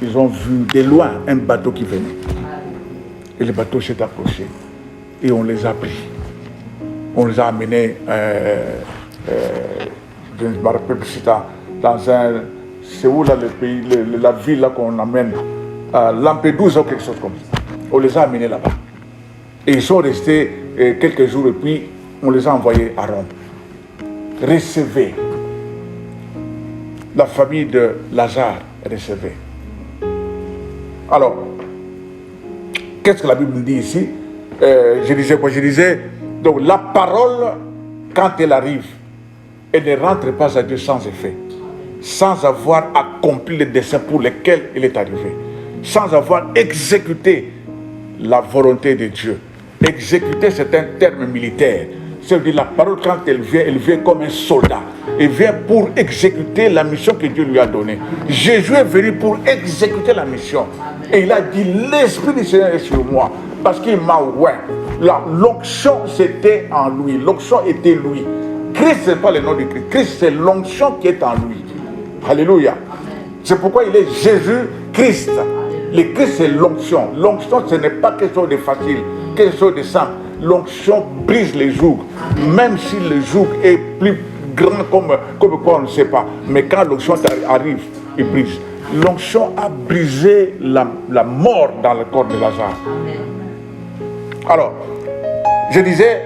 ils ont vu de loin un bateau qui venait. Et le bateau s'est approché. Et on les a pris. On les a amenés, je ne me rappelle plus, dans un... C'est où là le pays, la ville là qu'on amène, Lampedusa ou quelque chose comme ça. On les a amenés là-bas. Et ils sont restés quelques jours et puis on les a envoyés à Rome. Recevez. La famille de Lazare recevait. Alors, qu'est-ce que la Bible nous dit ici? Je disais, donc la parole, quand elle arrive, elle ne rentre pas à Dieu sans effet, sans avoir accompli les desseins pour lesquels elle est arrivée, sans avoir exécuté la volonté de Dieu. Exécuter, c'est un terme militaire. C'est-à-dire la parole, quand elle vient comme un soldat. Elle vient pour exécuter la mission que Dieu lui a donnée. Jésus est venu pour exécuter la mission. Et il a dit, l'Esprit du Seigneur est sur moi. Parce qu'il m'a ouvert. L'onction, c'était en lui. L'onction était lui. Christ, ce n'est pas le nom de Christ. Christ, c'est l'onction qui est en lui. Alléluia. C'est pourquoi il est Jésus-Christ. Le Christ, c'est l'onction. L'onction, ce n'est pas quelque chose de facile, quelque chose de simple. L'onction brise les jougs. Même si le joug est plus grand comme quoi on ne sait pas. Mais quand l'onction arrive, il brise. L'onction a brisé la mort dans le corps de Lazare. Alors, je disais,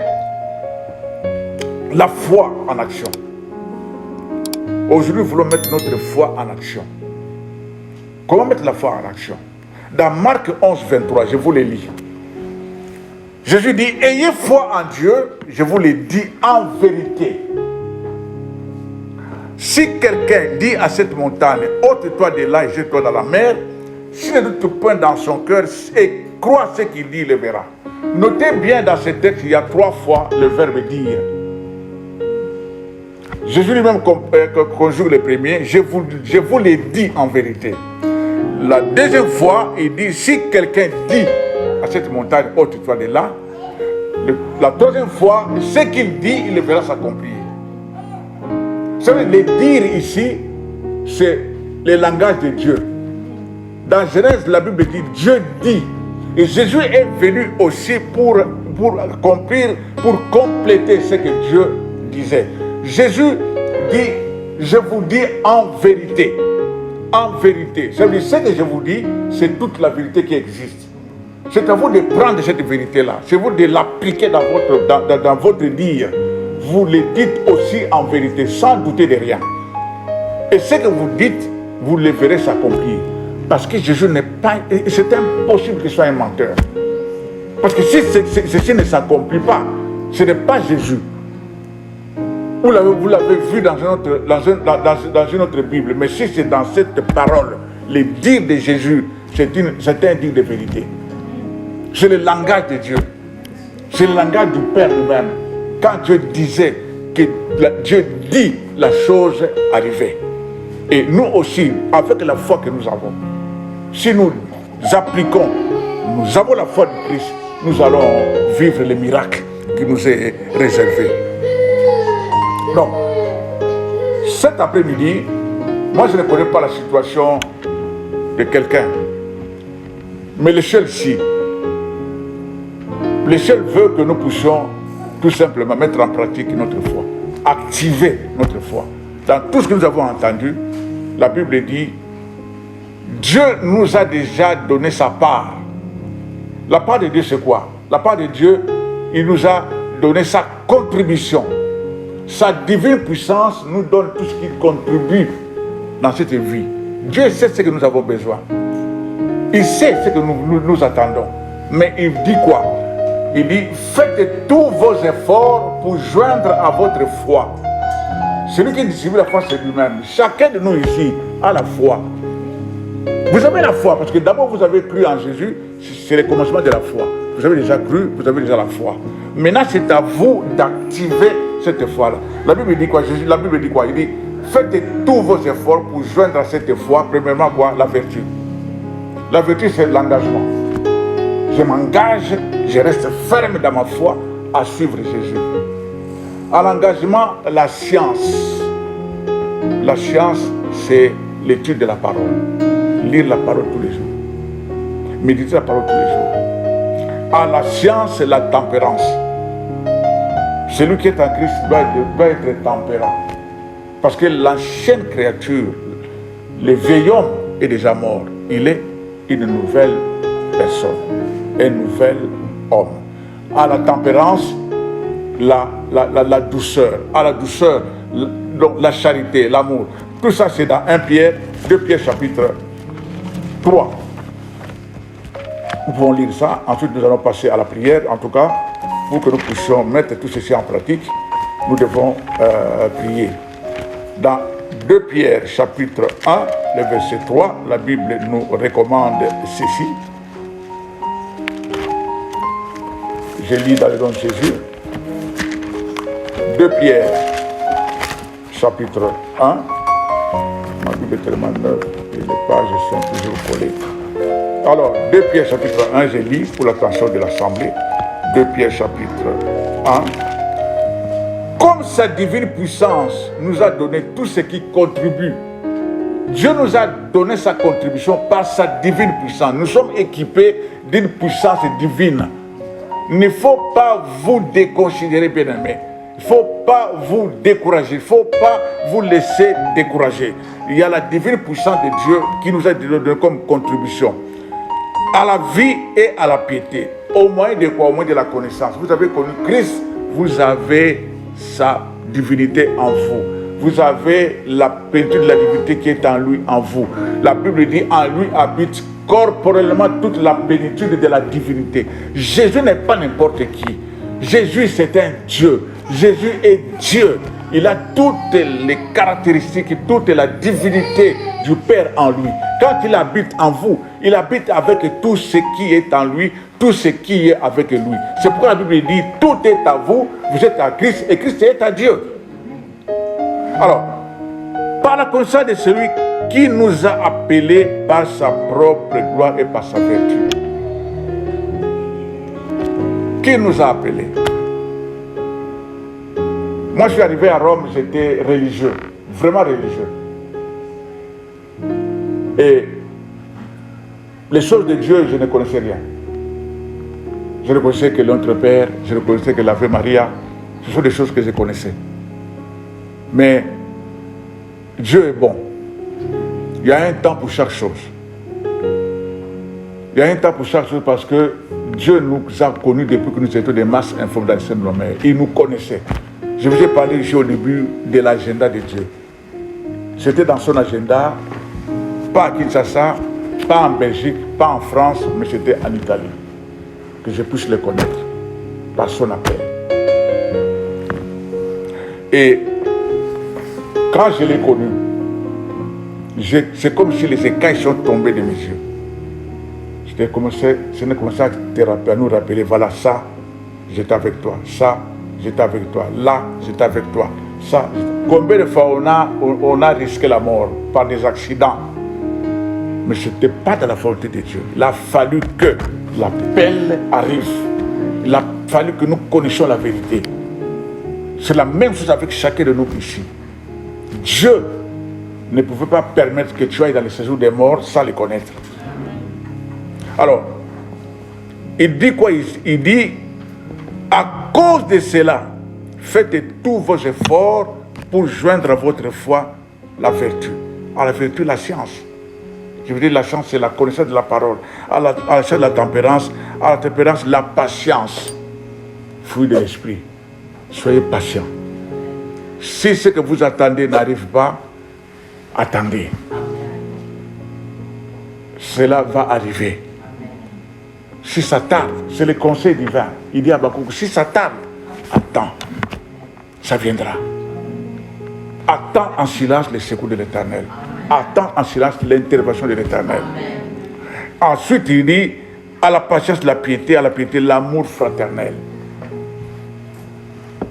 la foi en action. Aujourd'hui, nous voulons mettre notre foi en action. Comment mettre la foi en action? Dans Marc 11, 23, je vous le lis. Jésus dit, ayez foi en Dieu, je vous le dis en vérité. Si quelqu'un dit à cette montagne, ôte-toi de là et jette-toi dans la mer, s'il ne doute point dans son cœur et croit ce qu'il dit, il le verra. Notez bien dans ce texte, il y a 3 fois le verbe dire. Jésus lui-même conjugue le premier, je vous le dis en vérité. La deuxième fois, il dit, si quelqu'un dit à cette montagne, ôte-toi de là. La troisième fois, ce qu'il dit, il le verra s'accomplir. Vous savez, le dire ici, c'est le langage de Dieu. Dans Genèse, la Bible dit, Dieu dit. Et Jésus est venu aussi pour accomplir, pour compléter ce que Dieu disait. Jésus dit, je vous dis en vérité. En vérité. Ça veut dire, ce que je vous dis, c'est toute la vérité qui existe. C'est à vous de prendre cette vérité-là. C'est à vous de l'appliquer dans votre dire. Vous le dites aussi en vérité, sans douter de rien. Et ce que vous dites, vous le verrez s'accomplir. Parce que Jésus n'est pas... C'est impossible qu'il soit un menteur. Parce que si ceci ne s'accomplit pas, ce n'est pas Jésus. Vous l'avez vu dans une autre Bible, mais si c'est dans cette parole, le dire de Jésus, c'est un dire de vérité. C'est le langage de Dieu. C'est le langage du Père lui-même. Quand Dieu disait que Dieu dit, la chose arrivait. Et nous aussi, avec la foi que nous avons, si nous appliquons, nous avons la foi de Christ, nous allons vivre le miracle qui nous est réservé. Donc, cet après-midi, moi je ne connais pas la situation de quelqu'un, mais le ciel si. Le ciel veut que nous puissions tout simplement mettre en pratique notre foi, activer notre foi. Dans tout ce que nous avons entendu, la Bible dit, Dieu nous a déjà donné sa part. La part de Dieu, c'est quoi? La part de Dieu, il nous a donné sa contribution. Sa divine puissance nous donne tout ce qui contribue dans cette vie. Dieu sait ce que nous avons besoin. Il sait ce que nous attendons. Mais il dit quoi? Il dit, faites tous vos efforts pour joindre à votre foi. Celui qui distribue la foi, c'est lui-même. Chacun de nous ici a la foi. Vous avez la foi, parce que d'abord vous avez cru en Jésus, c'est le commencement de la foi. Vous avez déjà cru, vous avez déjà la foi. Maintenant, c'est à vous d'activer cette foi-là. La Bible dit quoi? La Bible dit quoi? Il dit, faites tous vos efforts pour joindre à cette foi. Premièrement, quoi? La vertu. La vertu, c'est l'engagement. Je m'engage, je reste ferme dans ma foi à suivre Jésus. À l'engagement, la science. La science, c'est l'étude de la parole. Lire la parole tous les jours. Méditer la parole tous les jours. À la science, la tempérance. Celui qui est en Christ doit être tempérant. Parce que l'ancienne créature, le vieil homme est déjà mort. Il est une nouvelle personne. Un nouvel homme. À la tempérance, la douceur. À la douceur, la charité, l'amour. Tout ça, c'est dans 1 Pierre, 2 Pierre chapitre 3. Nous pouvons lire ça. Ensuite, nous allons passer à la prière. En tout cas, pour que nous puissions mettre tout ceci en pratique, nous devons prier. Dans 2 Pierre chapitre 1, le verset 3, la Bible nous recommande ceci. Je lis dans le nom de Jésus. 2 Pierre, chapitre 1. Ma Bible est tellement neuve et les pages sont toujours collées. Alors, 2 Pierre, chapitre 1, je lis pour l'attention de l'Assemblée. 2 Pierre, chapitre 1. Comme sa divine puissance nous a donné tout ce qui contribue. Dieu nous a donné sa contribution par sa divine puissance. Nous sommes équipés d'une puissance divine. Il ne faut pas vous déconsidérer, bien-aimés. Il ne faut pas vous décourager. Il ne faut pas vous laisser décourager. Il y a la divine puissance de Dieu qui nous a donné comme contribution à la vie et à la piété. Au moyen de quoi? Au moyen de la connaissance. Vous avez connu Christ, vous avez sa divinité en vous. vous avez la plénitude de la divinité qui est en lui, en vous. La Bible dit, en lui habite corporellement toute la plénitude de la divinité. Jésus n'est pas n'importe qui. Jésus, c'est un Dieu. Jésus est Dieu. Il a toutes les caractéristiques, toute la divinité du Père en lui. Quand il habite en vous, il habite avec tout ce qui est en lui, tout ce qui est avec lui. C'est pourquoi la Bible dit, tout est à vous, vous êtes à Christ, et Christ est à Dieu. Alors, par la connaissance de celui qui nous a appelés par sa propre gloire et par sa vertu. Qui nous a appelés? Moi, je suis arrivé à Rome, j'étais religieux, vraiment religieux. Et les choses de Dieu, je ne connaissais rien. Je ne connaissais que l'Entre Père, je ne connaissais que l'Ave Maria. Ce sont des choses que je connaissais. Mais Dieu est bon. Il y a un temps pour chaque chose. Il y a un temps pour chaque chose parce que Dieu nous a connus depuis que nous étions des masses informes dans le sein de nos mères. Il nous connaissait. Je vous ai parlé ici au début de l'agenda de Dieu. C'était dans son agenda, pas à Kinshasa, pas en Belgique, pas en France, mais c'était en Italie. Que je puisse le connaître par son appel. Et quand je l'ai connu, c'est comme si les écailles sont tombées de mes yeux. Je n'ai commencé à nous rappeler, voilà ça, j'étais avec toi, ça, j'étais avec toi, là, j'étais avec toi, ça. Combien de fois on a risqué la mort par des accidents? Mais ce n'était pas de la volonté de Dieu. Il a fallu que l'appel arrive. Il a fallu que nous connaissions la vérité. C'est la même chose avec chacun de nous ici. Dieu ne pouvait pas permettre que tu ailles dans le séjour des morts sans les connaître. Alors, il dit quoi? Il dit, à cause de cela, faites tous vos efforts pour joindre à votre foi la vertu. À la vertu, la science. Je veux dire, la science, c'est la connaissance de la parole. À la science, la tempérance. À la tempérance, la patience. Fruit de l'esprit. Soyez patients. Si ce que vous attendez n'arrive pas, attendez. Cela va arriver. Si ça tarde, c'est le conseil divin. Il dit à Habakkuk, si ça tarde, attends. Ça viendra. Attends en silence les secours de l'Éternel. Attends en silence l'intervention de l'Éternel. Ensuite, il dit, à la patience, la piété, à la piété, l'amour fraternel.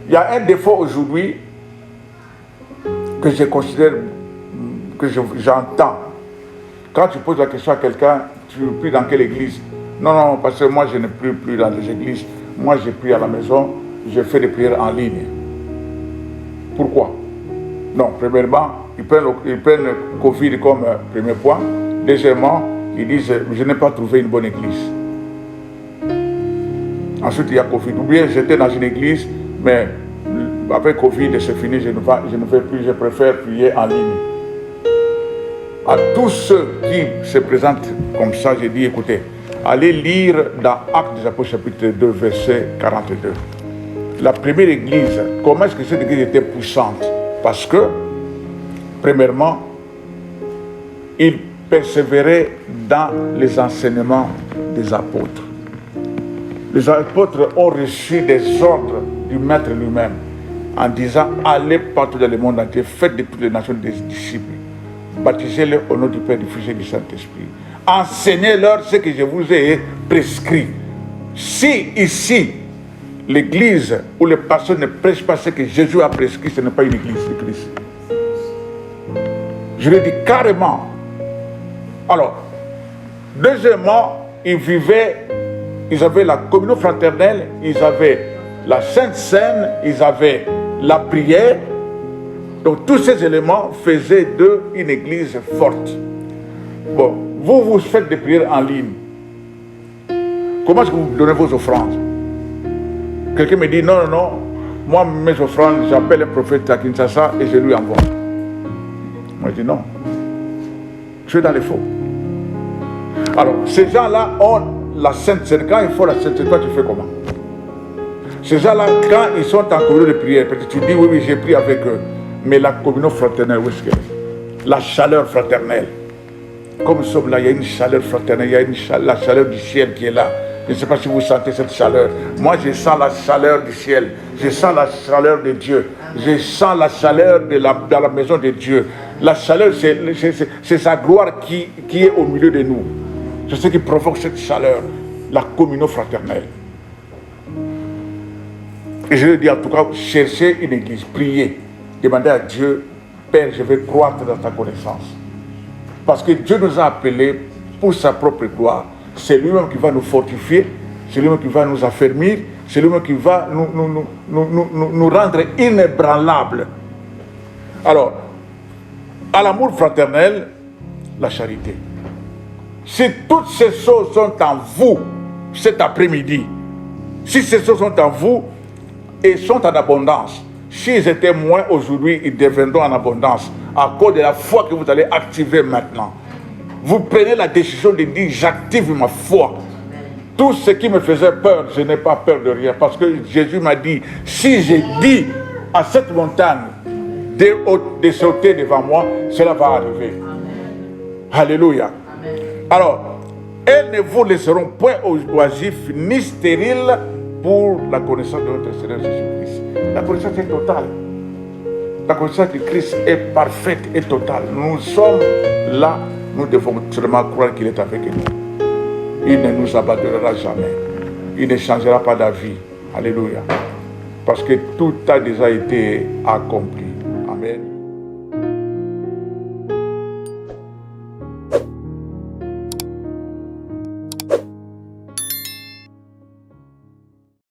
Il y a un défaut aujourd'hui que je considère, que j'entends. Quand tu poses la question à quelqu'un, tu pries dans quelle église? Non, parce que moi je ne prie plus dans les églises. Moi je prie à la maison, je fais des prières en ligne. Pourquoi? Non, premièrement, ils prennent le Covid comme premier point. Deuxièmement, ils disent, je n'ai pas trouvé une bonne église. Ensuite, il y a Covid. Ou bien j'étais dans une église, mais après Covid, c'est fini, je ne fais plus, je préfère prier en ligne. À tous ceux qui se présentent comme ça, je dis, écoutez, allez lire dans Actes des Apôtres chapitre 2, verset 42. La première église, comment est-ce que cette église était puissante? Parce que, premièrement, ils persévéraient dans les enseignements des apôtres. Les apôtres ont reçu des ordres du Maître lui-même en disant, allez partout dans le monde entier, faites de toutes les nations des disciples, baptisez-les au nom du Père, du Fils et du Saint-Esprit. Enseignez-leur ce que je vous ai prescrit. Si ici, l'église ou les pasteurs ne prêchent pas ce que Jésus a prescrit, ce n'est pas une église de Christ. Je le dis carrément. Alors, deuxièmement, ils avaient la communion fraternelle, ils avaient la Sainte Seine, ils avaient la prière. Donc tous ces éléments faisaient d'eux une église forte. Bon, vous faites des prières en ligne. Comment est-ce que vous donnez vos offrandes? Quelqu'un me dit, non, moi mes offrandes, j'appelle un prophète à Kinshasa et je lui envoie. Moi je dis non. Tu es dans les faux. Alors, ces gens-là ont la Sainte Seine. Quand il faut la Sainte Seine, toi tu fais comment? Ces gens-là, quand ils sont en communion de prière, peut-être tu dis, oui, j'ai prié avec eux. Mais la communion fraternelle, où est-ce qu'elle est? La chaleur fraternelle. Comme nous sommes là, il y a une chaleur fraternelle, il y a la chaleur du ciel qui est là. Je ne sais pas si vous sentez cette chaleur. Moi, je sens la chaleur du ciel. Je sens la chaleur de Dieu. Je sens la chaleur dans la maison de Dieu. La chaleur, c'est sa gloire qui est au milieu de nous. C'est ce qui provoque cette chaleur, la communion fraternelle. Et je veux dire, en tout cas, cherchez une église, priez, demandez à Dieu, Père, je vais croître dans ta connaissance. Parce que Dieu nous a appelés pour sa propre gloire. C'est lui-même qui va nous fortifier, c'est lui-même qui va nous affermir, c'est lui-même qui va nous rendre inébranlables. Alors, à l'amour fraternel, la charité. Si toutes ces choses sont en vous cet après-midi, si ces choses sont en vous et sont en abondance, s'ils étaient moins aujourd'hui, ils deviendront en abondance à cause de la foi que vous allez activer maintenant. Vous prenez la décision de dire j'active ma foi. Tout ce qui me faisait peur, je n'ai pas peur de rien. Parce que Jésus m'a dit, si j'ai dit à cette montagne de sauter devant moi, cela va arriver. Amen. Alléluia. Amen. Alors, elles ne vous laisseront point oisifs ni stériles pour la connaissance de notre Seigneur Jésus-Christ. La connaissance est totale. La connaissance de Christ est parfaite et totale. Nous sommes là. Nous devons seulement croire qu'il est avec nous. Il ne nous abandonnera jamais. Il ne changera pas d'avis. Alléluia. Parce que tout a déjà été accompli.